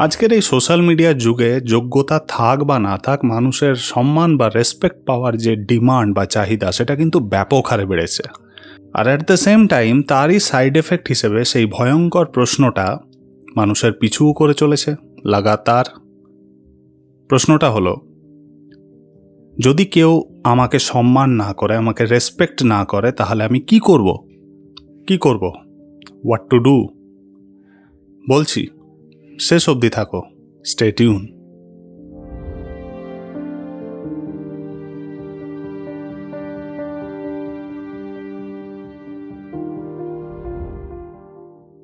আজকের এই সোশ্যাল মিডিয়ার যুগে যোগ্যতা থাক বা না থাক, মানুষের সম্মান বা রেসপেক্ট পাওয়ার যে ডিমান্ড বা চাহিদা সেটা কিন্তু ব্যাপক হারে বেড়েছে। আর অ্যাট দ্য সেম টাইম তারই সাইড এফেক্ট হিসেবে সেই ভয়ঙ্কর প্রশ্নটা মানুষের পিছুও করে চলেছে লাগাতার। প্রশ্নটা হলো, যদি কেউ আমাকে সম্মান না করে, আমাকে রেসপেক্ট না করে, তাহলে আমি কি করব? What to do? বলছি, শেষ অবধি থাকো, স্টে টিউন।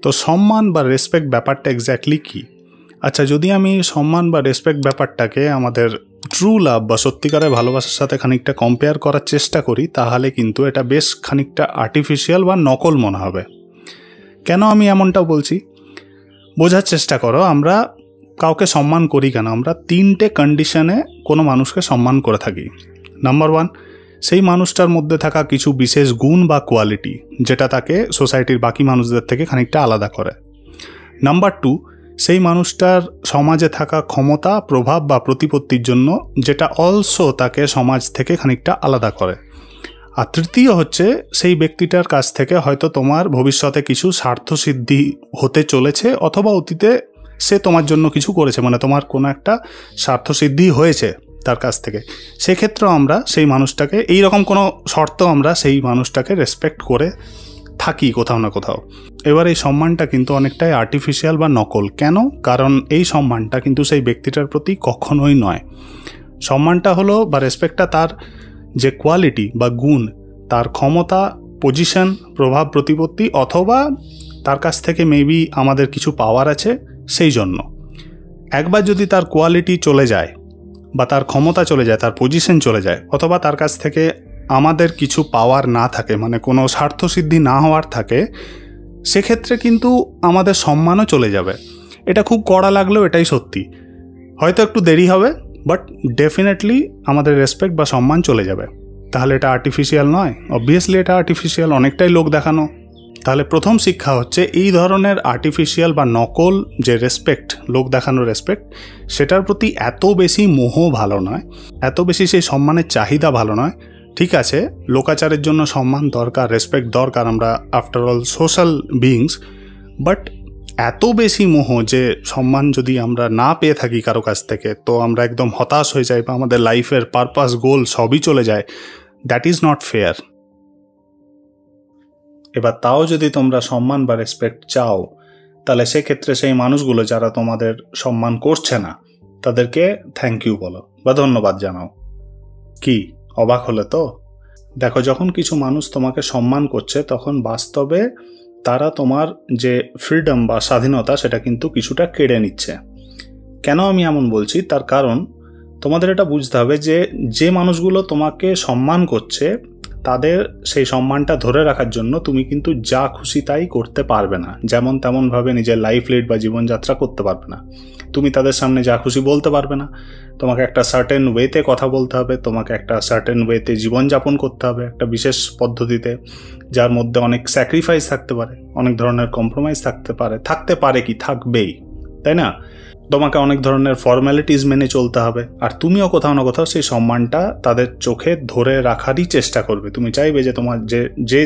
তো সম্মান বা রেসপেক্ট ব্যাপারটা এক্স্যাক্টলি কি? আচ্ছা, যদি আমি সম্মান বা রেসপেক্ট ব্যাপারটাকে আমাদের ট্রু লাভ বা সত্যিকারের ভালোবাসার সাথে খানিকটা কম্পেয়ার করার চেষ্টা করি, তাহলে কিন্তু এটা বেশ খানিকটা আর্টিফিশিয়াল বা নকল মনে হবে। কেন আমি এমনটা বলছি? বোঝার চেষ্টা করো। আমরা কাউকে সম্মান করি কেন? আমরা 3টে কন্ডিশনে কোনো মানুষকে সম্মান করে থাকি। নাম্বার 1, সেই মানুষটার মধ্যে থাকা কিছু বিশেষ গুণ বা কোয়ালিটি, যেটা তাকে সোসাইটির বাকি মানুষদের থেকে খানিকটা আলাদা করে। নাম্বার 2, সেই মানুষটার সমাজে থাকা ক্ষমতা, প্রভাব বা প্রতিপত্তির জন্য, যেটা অলসো তাকে সমাজ থেকে খানিকটা আলাদা করে। আর তৃতীয় হচ্ছে, সেই ব্যক্তিটার কাছ থেকে হয়তো তোমার ভবিষ্যতে কিছু স্বার্থসিদ্ধি হতে চলেছে, অথবা অতীতে সে তোমার জন্য কিছু করেছে, মানে তোমার কোনো একটা স্বার্থসিদ্ধি হয়েছে তার কাছ থেকে। সেক্ষেত্রেও আমরা সেই মানুষটাকে, এইরকম কোনো শর্ত আমরা সেই মানুষটাকে রেসপেক্ট করে থাকি কোথাও না কোথাও। এবার এই সম্মানটা কিন্তু অনেকটাই আর্টিফিশিয়াল বা নকল। কেন? কারণ এই সম্মানটা কিন্তু সেই ব্যক্তিটার প্রতি কখনোই নয়। সম্মানটা হলো বা রেসপেক্টটা তার যে কোয়ালিটি বা গুণ, তার ক্ষমতা, পজিশন, প্রভাব, প্রতিপত্তি, অথবা তার কাছ থেকে মেবি আমাদের কিছু পাওয়ার আছে সেই জন্য। একবার যদি তার কোয়ালিটি চলে যায় বা তার ক্ষমতা চলে যায়, তার পজিশন চলে যায়, অথবা তার কাছ থেকে আমাদের কিছু পাওয়ার না থাকে, মানে কোনো স্বার্থসিদ্ধি না হওয়ার থাকে, সেক্ষেত্রে কিন্তু আমাদের সম্মানও চলে যাবে। এটা খুব কড়া লাগলেও এটাই সত্যি। হয়তো একটু দেরি হবে, বাট ডেফিনেটলি আমাদের রেসপেক্ট বা সম্মান চলে যাবে। তাহলে এটা আর্টিফিশিয়াল নয়? অবভিয়াসলি এটা আর্টিফিশিয়াল, অনেকটাই লোক দেখানো। তাহলে প্রথম শিক্ষা হচ্ছে, এই ধরনের আর্টিফিশিয়াল বা নকল যে রেসপেক্ট, লোক দেখানো রেসপেক্ট, সেটার প্রতি এত বেশি মোহ ভালো নয়, এত বেশি সেই সম্মানের চাহিদা ভালো নয়। ঠিক আছে, লোকাচারের জন্য সম্মান দরকার, রেসপেক্ট দরকার, আমরা after all social beings, but এত বেশি মোহ যে সম্মান যদি আমরা না পেয়ে থাকি কারো কাছ থেকে, তো আমরা একদম হতাশ হয়ে যাই বা আমাদের লাইফের পারপাস, গোল সবই চলে যায়। That is not fair. এবার তাও যদি তোমরা সম্মান বা রেসপেক্ট চাও, তাহলে সেক্ষেত্রে সেই মানুষগুলো যারা তোমাদের সম্মান করছে না, তাদেরকে থ্যাংক ইউ বলো বা ধন্যবাদ জানাও। কি অবাক হলে তো? দেখো, যখন কিছু মানুষ তোমাকে সম্মান করছে, তখন বাস্তবে তারা তোমার যে ফ্রিডম বা স্বাধীনতা, সেটা কিন্তু কিছুটা কেড়ে নিচ্ছে। কেন আমি এমন বলছি? তার কারণ তোমাদের এটা বুঝতে হবে যে যে মানুষগুলো তোমাকে সম্মান করছে, তাদের সেই সম্মানটা ধরে রাখার জন্য তুমি কিন্তু যা খুশি তাই করতে পারবে না, যেমন তেমনভাবে নিজের লাইফ লিড বা জীবনযাত্রা করতে পারবে না। তুমি তাদের সামনে যা খুশি বলতে পারবে না। তোমাকে একটা সার্টেন ওয়েতে কথা বলতে হবে, তোমাকে একটা সার্টেন ওয়েতে জীবনযাপন করতে হবে, একটা বিশেষ পদ্ধতিতে, যার মধ্যে অনেক স্যাক্রিফাইস থাকতে পারে, অনেক ধরনের কম্প্রোমাইজ থাকতে পারে কি থাকবেই, তাই না? তোমাকে অনেক ধরনের ফর্মালিটিস মেনে চলতে হবে। আর তুমিও কোথাও না কোথাও সেই সম্মানটা তাদের চোখে ধরে রাখারই চেষ্টা করবে। তুমি চাইবে যে তোমার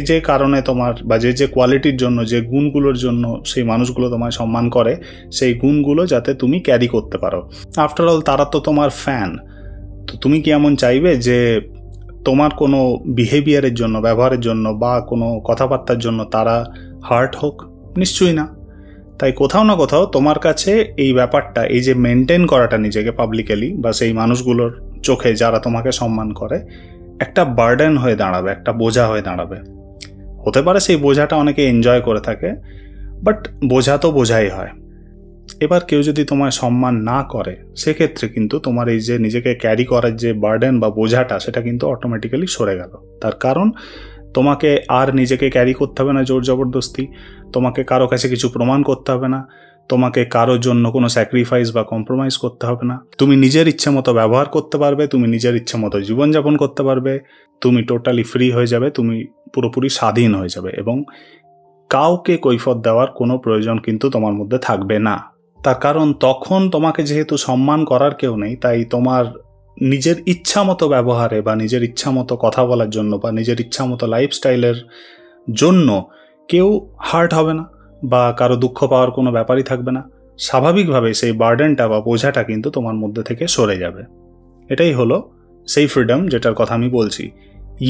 যে কারণে তোমার বা যে কোয়ালিটির জন্য, যে গুণগুলোর জন্য সেই মানুষগুলো তোমায় সম্মান করে, সেই গুণগুলো যাতে তুমি ক্যারি করতে পারো। আফটার অল তারা তো তোমার ফ্যান। তো তুমি কি এমন চাইবে যে তোমার কোনো বিহেভিয়ারের জন্য, ব্যবহারের জন্য বা কোনো কথাবার্তার জন্য তারা হার্ট হোক? নিশ্চয়ই না। তাই কোথাও না কোথাও তোমার কাছে এই ব্যাপারটা, এই যে মেনটেন করাটা নিজেকে পাবলিক্যালি বা সেই মানুষগুলোর চোখে যারা তোমাকে সম্মান করে, একটা বার্ডেন হয়ে দাঁড়াবে, একটা বোঝা হয়ে দাঁড়াবে। হতে পারে সেই বোঝাটা অনেকে এনজয় করে থাকে, বাট বোঝা তো বোঝাই হয়। এবার কেউ যদি তোমায় সম্মান না করে, সেক্ষেত্রে কিন্তু তোমার এই যে নিজেকে ক্যারি করার যে বার্ডেন বা বোঝাটা, সেটা কিন্তু অটোমেটিক্যালি সরে গেল। তার কারণ তোমাকে আর নিজেকে ক্যারি করতে হবে না জোর জবরদস্তি, তোমাকে কারো কাছে কিছু প্রমাণ করতে হবে না, তোমাকে কারোর জন্য কোনো স্যাক্রিফাইস বা কম্প্রোমাইজ করতে হবে না। তুমি নিজের ইচ্ছে মতো ব্যবহার করতে পারবে, তুমি নিজের ইচ্ছে মতো জীবনযাপন করতে পারবে, তুমি টোটালি ফ্রি হয়ে যাবে, তুমি পুরোপুরি স্বাধীন হয়ে যাবে, এবং কাউকে কৈফিয়ত দেওয়ার কোনো প্রয়োজন কিন্তু তোমার মধ্যে থাকবে না। তার কারণ তখন তোমাকে যেহেতু সম্মান করার কেউ নেই, তাই তোমার নিজের ইচ্ছা মতো ব্যবহারে বা নিজের ইচ্ছা মতো কথা বলার জন্য বা নিজের ইচ্ছা মতো লাইফস্টাইলের জন্য কেউ হার্ট হবে না বা কারো দুঃখ পাওয়ার কোনো ব্যাপারই থাকবে না। স্বাভাবিকভাবে সেই বার্ডেনটা বা বোঝাটা কিন্তু তোমার মধ্যে থেকে সরে যাবে। এটাই হলো সেই ফ্রিডম যেটার কথা আমি বলছি।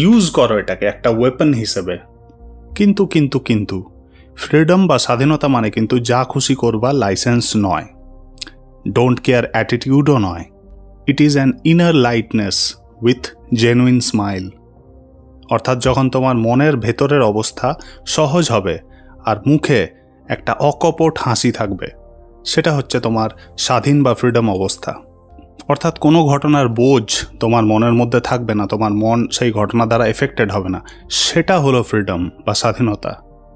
ইউজ করো এটাকে একটা ওয়েপন হিসেবে। কিন্তু ফ্রিডম বা স্বাধীনতা মানে কিন্তু যা খুশি করবা লাইসেন্স নয়, ডোন্ট কেয়ার অ্যাটিটিউডও নয়। It is an inner lightness with genuine smile. অর্থাৎ যখন তোমার মনের ভেতরের অবস্থা সহজ হবে আর মুখে একটা অকপট হাসি থাকবে, সেটা হচ্ছে তোমার স্বাধীন বা ফ্রিডম অবস্থা। অর্থাৎ কোনো ঘটনার বোঝ তোমার মনের মধ্যে থাকবে না, তোমার মন সেই ঘটনা দ্বারা এফেক্টেড হবে না, সেটা হলো ফ্রিডম বা স্বাধীনতা।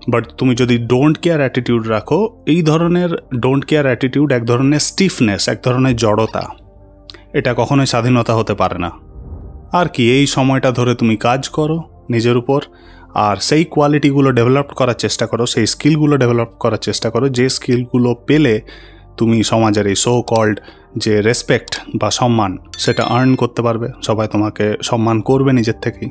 বাট তুমি যদি ডোন্ট কেয়ার অ্যাটিটিউড রাখো, এই ধরনের ডোন্ট কেয়ার অ্যাটিটিউড এক ধরনের স্টিফনেস, এক ধরনের জড়তা। এটা কখনোই স্বাধীনতা হতে পারে না। আর কি, এই সময়টা ধরে তুমি কাজ করো নিজের উপর, আর সেই কোয়ালিটিগুলো ডেভেলপ করার চেষ্টা করো, সেই স্কিলগুলো ডেভেলপ করার চেষ্টা করো, যে স্কিলগুলো পেলে তুমি সমাজের এই সো কল্ড যে রেসপেক্ট বা সম্মান, সেটা আর্ন করতে পারবে। সবাই তোমাকে সম্মান করবে নিজের থেকেই।